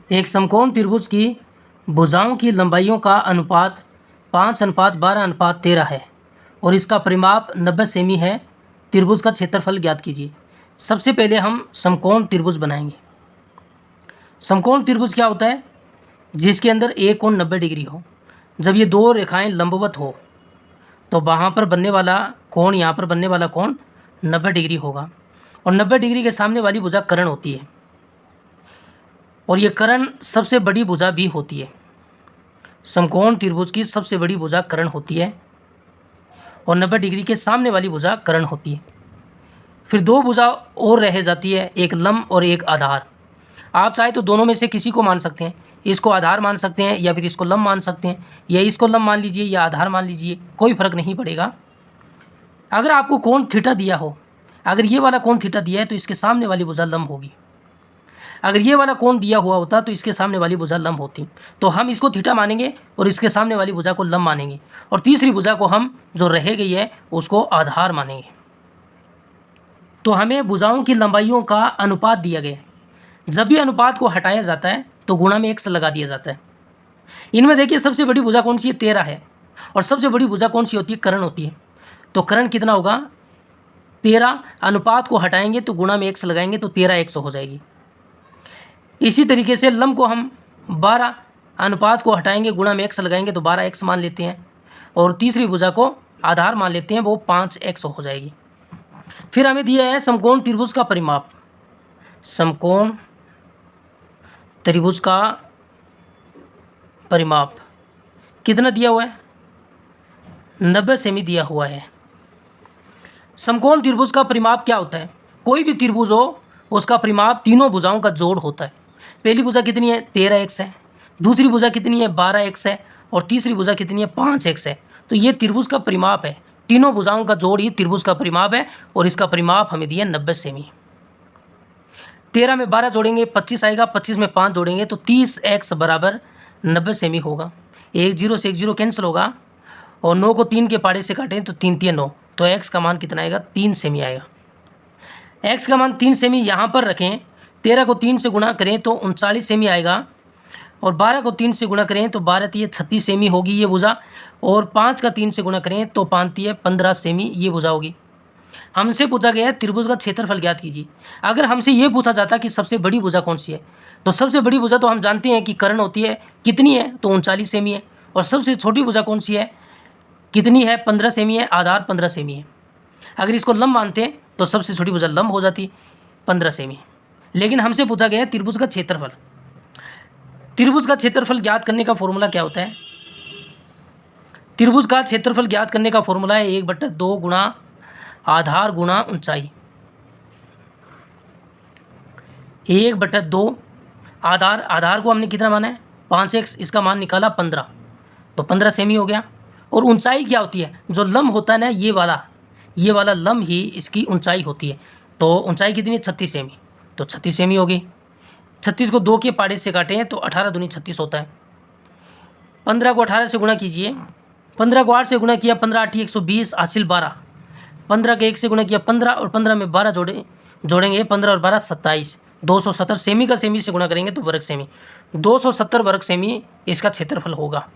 एक समकोण त्रिभुज की भुजाओं की लंबाइयों का अनुपात 5:12:13 है और इसका परिमाप 90 सेमी है। त्रिभुज का क्षेत्रफल ज्ञात कीजिए। सबसे पहले हम समकोण त्रिभुज बनाएंगे। समकोण त्रिभुज क्या होता है? जिसके अंदर एक कोण 90 डिग्री हो। जब ये दो रेखाएं लंबवत हो तो वहाँ पर बनने वाला कोण, यहाँ पर बनने वाला कोण 90 डिग्री होगा और 90 डिग्री के सामने वाली भुजा कर्ण होती है और ये कर्ण सबसे बड़ी भुजा भी होती है। समकोण त्रिभुज की सबसे बड़ी भुजा कर्ण होती है और 90 डिग्री के सामने वाली भुजा कर्ण होती है। फिर दो भुजा और रह जाती है, एक लंब और एक आधार। आप चाहे तो दोनों में से किसी को मान सकते हैं। इसको आधार मान सकते हैं या फिर इसको लंब मान सकते हैं, या इसको लंब मान लीजिए या आधार मान लीजिए, कोई फर्क नहीं पड़ेगा। अगर आपको कोण थीटा दिया हो, अगर ये वाला कोण थीटा दिया है तो इसके सामने वाली भुजा लंब होगी। अगर ये वाला कोण दिया हुआ होता तो इसके सामने वाली भुजा लंब होती। तो हम इसको थीटा मानेंगे और इसके सामने वाली भुजा को लंब मानेंगे और तीसरी भुजा को हम जो रह गई है उसको आधार मानेंगे। तो हमें भुजाओं की लंबाइयों का अनुपात दिया गया है। जब भी अनुपात को हटाया जाता है तो गुणा में x लगा दिया जाता है। इनमें देखिए सबसे बड़ी भुजा कौन सी है? 13 है। और सबसे बड़ी भुजा कौन सी होती है? कर्ण होती है। तो कर्ण कितना होगा? 13। अनुपात को हटाएंगे तो गुणा में x लगाएंगे तो 13x हो जाएगी। इसी तरीके से लंब को हम 12, अनुपात को हटाएंगे गुणा में x लगाएंगे तो 12x मान लेते हैं और तीसरी भुजा को आधार मान लेते हैं, वो 5x हो जाएगी। फिर हमें दिया है समकोण त्रिभुज का परिमाप। समकोण त्रिभुज का परिमाप कितना दिया हुआ है? 90 सेमी दिया हुआ है। समकोण त्रिभुज का परिमाप क्या होता है? कोई भी त्रिभुज हो उसका परिमाप तीनों भुजाओं का जोड़ होता है। पहली भुजा कितनी है? 13x है। दूसरी भुजा कितनी है? 12x है। और तीसरी भुजा कितनी है? 5x है। तो ये त्रिभुज का परिमाप है। तीनों भुजाओं का जोड़ ही त्रिभुज का परिमाप है और इसका परिमाप हमें दिया 90 सेमी। 13 में 12 जोड़ेंगे 25 आएगा, 25 में 5 जोड़ेंगे तो 30x बराबर 90 सेमी होगा। 1 0 से 1 0 कैंसिल होगा और 9 को 3 के पाड़े से काटें तो 3 3 9, तो x का मान कितना आएगा? 3 सेमी आएगा। x का मान 3 सेमी यहाँ पर रखें। 13 को 3 से गुणा करें तो 39 सेमी आएगा और 12 को 3 से गुणा करें तो 12 3 36 सेमी होगी ये भुजा, और 5 का 3 से गुणा करें तो 5 3 15 सेमी ये भुजा होगी। हमसे पूछा गया है त्रिभुज का क्षेत्रफल ज्ञात कीजिए। अगर हमसे ये पूछा जाता कि सबसे बड़ी भुजा कौन सी है, तो सबसे बड़ी भुजा तो हम जानते हैं कि कर्ण होती है। कितनी है? तो 39 सेमी है। और सबसे छोटी भुजा कौन सी है? कितनी है? 15 सेमी है। आधार 15 सेमी है। अगर इसको लंब मानते हैं तो सबसे छोटी भुजा लंब हो जाती 15 सेमी। लेकिन हमसे पूछा गया है त्रिभुज का क्षेत्रफल। त्रिभुज का क्षेत्रफल ज्ञात करने का फॉर्मूला क्या होता है? त्रिभुज का क्षेत्रफल ज्ञात करने का फॉर्मूला है 1/2 गुणा आधार गुणा ऊंचाई। 1/2 आधार को हमने कितना माना है? 5x, इसका मान निकाला 15, तो 15 सेमी हो गया। और ऊंचाई क्या होती है? जो लंब होता है ना, ये वाला लंब ही इसकी ऊंचाई होती है। तो ऊंचाई कितनी है? 36 सेमी, तो 36 सेमी होगी। 36 को 2 के पाड़े से काटें तो 18 दूनी 36 होता है। 15 को 18 से गुणा कीजिए। 15 को 8 से गुणा किया, 15 8 120 हासिल 12। 15 के 1 से गुणा किया 15 और 15 में 12 जोड़ेंगे 15 और 12 27। 270 सेमी का सेमी से गुणा करेंगे तो वर्ग सेमी। 270 वर्ग सेमी इसका क्षेत्रफल होगा।